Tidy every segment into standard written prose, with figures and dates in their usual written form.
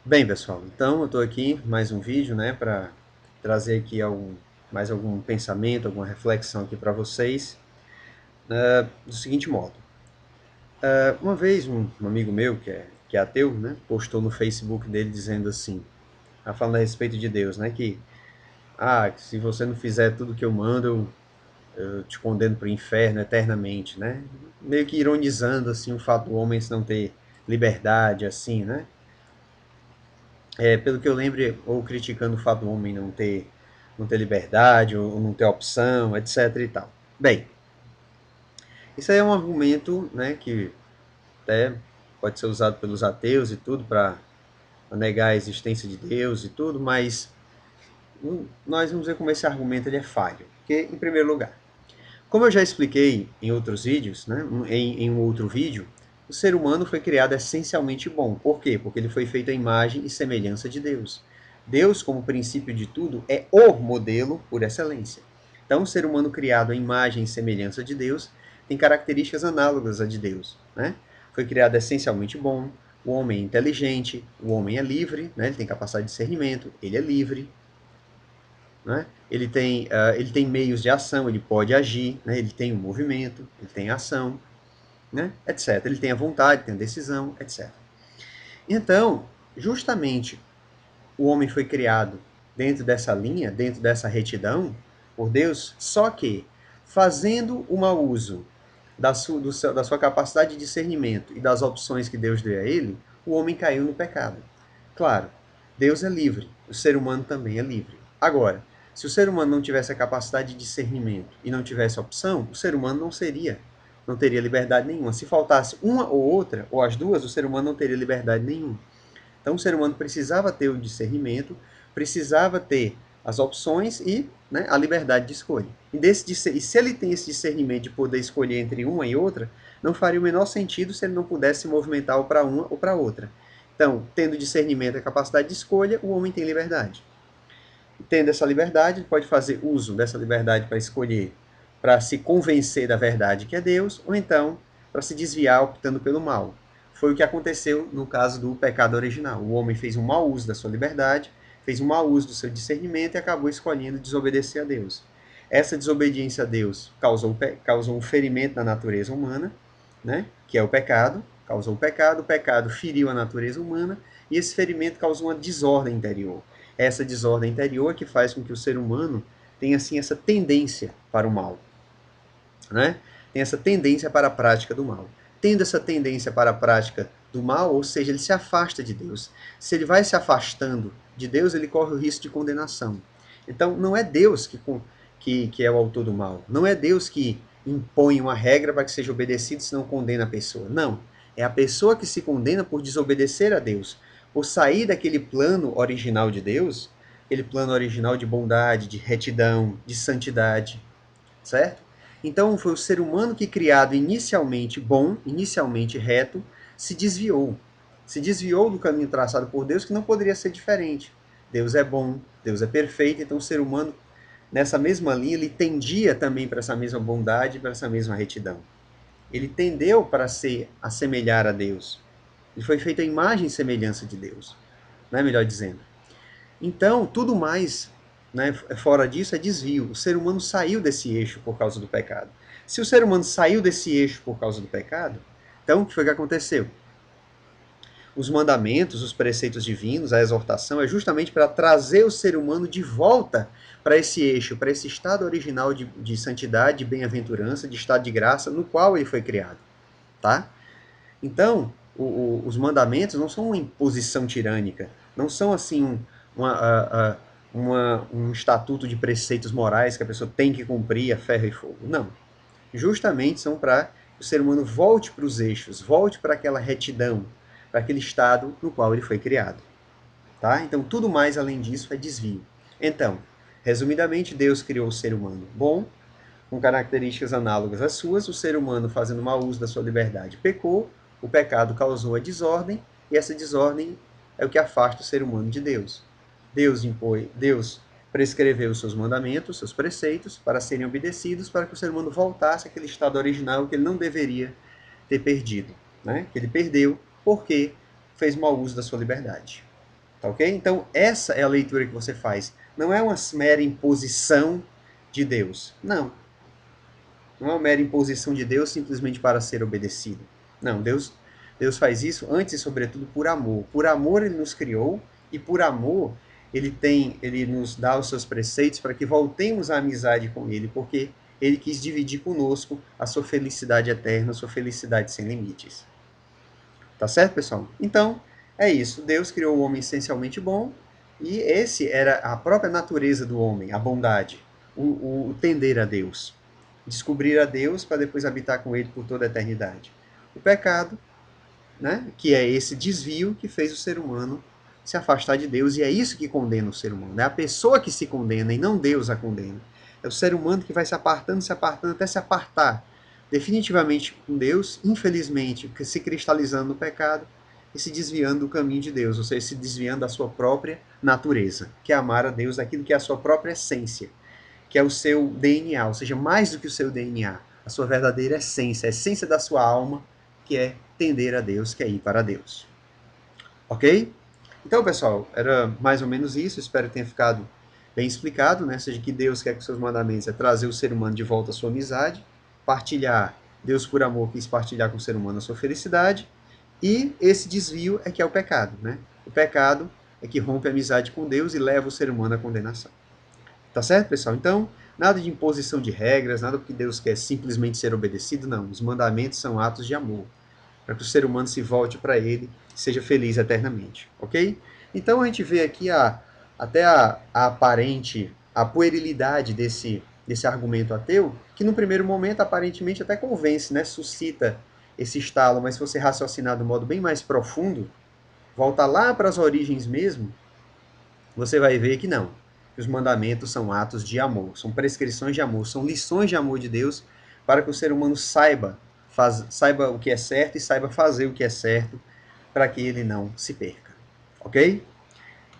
Bem, pessoal, então eu estou aqui mais um vídeo, né, para trazer aqui mais algum pensamento, alguma reflexão aqui para vocês, do seguinte modo. Uma vez um amigo meu, que é ateu, né, postou no Facebook dele dizendo assim, falando a respeito de Deus, né, que se você não fizer tudo que eu mando, eu te condeno para o inferno eternamente, né, meio que ironizando, assim, o fato do homem não ter liberdade, assim, né, pelo que eu lembro, ou criticando o fato do homem não ter liberdade, ou não ter opção, etc e tal. Bem, isso aí é um argumento, né, que até pode ser usado pelos ateus e tudo para negar a existência de Deus e tudo, mas nós vamos ver como esse argumento ele é falho. Porque, em primeiro lugar, como eu já expliquei em outros vídeos, né, em um outro vídeo, o ser humano foi criado essencialmente bom. Por quê? Porque ele foi feito à imagem e semelhança de Deus. Deus, como princípio de tudo, é o modelo por excelência. Então, o ser humano criado à imagem e semelhança de Deus tem características análogas à de Deus. Né? Foi criado essencialmente bom, o homem é inteligente, o homem é livre, né? Ele tem capacidade de discernimento, ele é livre, né? Ele tem meios de ação, ele pode agir, né? Ele tem o movimento, ele tem a ação, né? etc. Ele tem a vontade, tem a decisão, etc. Então, justamente, o homem foi criado dentro dessa linha, dentro dessa retidão, por Deus, só que fazendo o mau uso da sua capacidade de discernimento e das opções que Deus deu a ele, o homem caiu no pecado. Claro, Deus é livre, o ser humano também é livre. Agora, se o ser humano não tivesse a capacidade de discernimento e não tivesse opção, o ser humano não teria liberdade nenhuma. Se faltasse uma ou outra, ou as duas, o ser humano não teria liberdade nenhuma. Então, o ser humano precisava ter o discernimento, precisava ter as opções e, né, a liberdade de escolha. E se ele tem esse discernimento de poder escolher entre uma e outra, não faria o menor sentido se ele não pudesse se movimentar ou para uma ou para outra. Então, tendo discernimento e capacidade de escolha, o homem tem liberdade. E tendo essa liberdade, ele pode fazer uso dessa liberdade para escolher, para se convencer da verdade que é Deus, ou então para se desviar optando pelo mal. Foi o que aconteceu no caso do pecado original. O homem fez um mau uso da sua liberdade, fez um mau uso do seu discernimento e acabou escolhendo desobedecer a Deus. Essa desobediência a Deus causou um ferimento na natureza humana, né, que é causou o pecado feriu a natureza humana e esse ferimento causou uma desordem interior. Essa desordem interior que faz com que o ser humano tenha assim essa tendência para o mal, né? Tem essa tendência para a prática do mal. Tendo essa tendência para a prática do mal, ou seja, ele se afasta de Deus. Se ele vai se afastando de Deus, ele corre o risco de condenação. Então, não é Deus que é o autor do mal. Não é Deus que impõe uma regra para que seja obedecido, senão condena a pessoa. Não. É a pessoa que se condena por desobedecer a Deus, por sair daquele plano original de Deus, aquele plano original de bondade, de retidão, de santidade, certo? Então foi o ser humano que, criado inicialmente bom, inicialmente reto, se desviou. Se desviou do caminho traçado por Deus, que não poderia ser diferente. Deus é bom, Deus é perfeito, então o ser humano, nessa mesma linha, ele tendia também para essa mesma bondade, para essa mesma retidão. Ele tendeu para se assemelhar a Deus. Ele foi feito à imagem e semelhança de Deus, não é melhor dizendo. Então, tudo mais, né, fora disso é desvio. O ser humano saiu desse eixo por causa do pecado. Se o ser humano saiu desse eixo por causa do pecado, então o que foi que aconteceu? Os mandamentos, os preceitos divinos, a exortação é justamente para trazer o ser humano de volta para esse eixo, para esse estado original de santidade, de bem-aventurança, de estado de graça no qual ele foi criado. Tá? Então, os mandamentos não são uma imposição tirânica, não são assim uma, um estatuto de preceitos morais que a pessoa tem que cumprir a ferro e fogo. Não. Justamente são para que o ser humano volte para os eixos, volte para aquela retidão, para aquele estado no qual ele foi criado. Tá? Então, tudo mais além disso é desvio. Então, resumidamente, Deus criou o ser humano bom, com características análogas às suas, o ser humano, fazendo mau uso da sua liberdade, pecou, o pecado causou a desordem, e essa desordem é o que afasta o ser humano de Deus. Deus prescreveu os seus mandamentos, seus preceitos, para serem obedecidos, para que o ser humano voltasse àquele estado original que ele não deveria ter perdido, né? Que ele perdeu porque fez mau uso da sua liberdade. Tá ok? Então, essa é a leitura que você faz. Não é uma mera imposição de Deus. Não. Não é uma mera imposição de Deus simplesmente para ser obedecido. Não, Deus faz isso antes e sobretudo por amor. Por amor ele nos criou e por amor ele nos dá os seus preceitos para que voltemos à amizade com ele, porque ele quis dividir conosco a sua felicidade eterna, a sua felicidade sem limites. Tá certo, pessoal? Então, é isso. Deus criou o homem essencialmente bom e esse era a própria natureza do homem, a bondade, o tender a Deus. Descobrir a Deus para depois habitar com ele por toda a eternidade. O pecado, né, que é esse desvio que fez o ser humano se afastar de Deus, e é isso que condena o ser humano. É a pessoa que se condena e não Deus a condena. É o ser humano que vai se apartando, até se apartar definitivamente com Deus, infelizmente, se cristalizando no pecado e se desviando do caminho de Deus, ou seja, se desviando da sua própria natureza, que é amar a Deus, daquilo que é a sua própria essência, que é o seu DNA, ou seja, mais do que o seu DNA, a sua verdadeira essência, a essência da sua alma, que é tender a Deus, que é ir para Deus. Ok? Então, pessoal, era mais ou menos isso. Espero que tenha ficado bem explicado, né? Ou seja, que Deus quer com seus mandamentos é trazer o ser humano de volta à sua amizade, partilhar, Deus por amor quis partilhar com o ser humano a sua felicidade, e esse desvio é que é o pecado, né? O pecado é que rompe a amizade com Deus e leva o ser humano à condenação. Tá certo, pessoal? Então, nada de imposição de regras, nada porque Deus quer simplesmente ser obedecido, não. Os mandamentos são atos de amor, para que o ser humano se volte para ele e seja feliz eternamente, ok? Então a gente vê aqui até a aparente, a puerilidade desse argumento ateu, que no primeiro momento aparentemente até convence, né? Suscita esse estalo, mas se você raciocinar de um modo bem mais profundo, volta lá para as origens mesmo, você vai ver que não. Que os mandamentos são atos de amor, são prescrições de amor, são lições de amor de Deus para que o ser humano saiba o que é certo e saiba fazer o que é certo para que ele não se perca. Ok?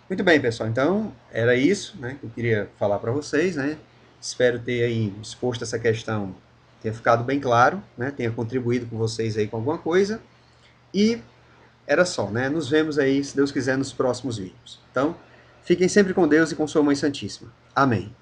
Muito bem, pessoal. Então, era isso, né, que eu queria falar para vocês, né? Espero ter aí exposto essa questão, tenha ficado bem claro, né? Tenha contribuído com vocês aí com alguma coisa. E era só, né? Nos vemos aí, se Deus quiser, nos próximos vídeos. Então, fiquem sempre com Deus e com sua Mãe Santíssima. Amém.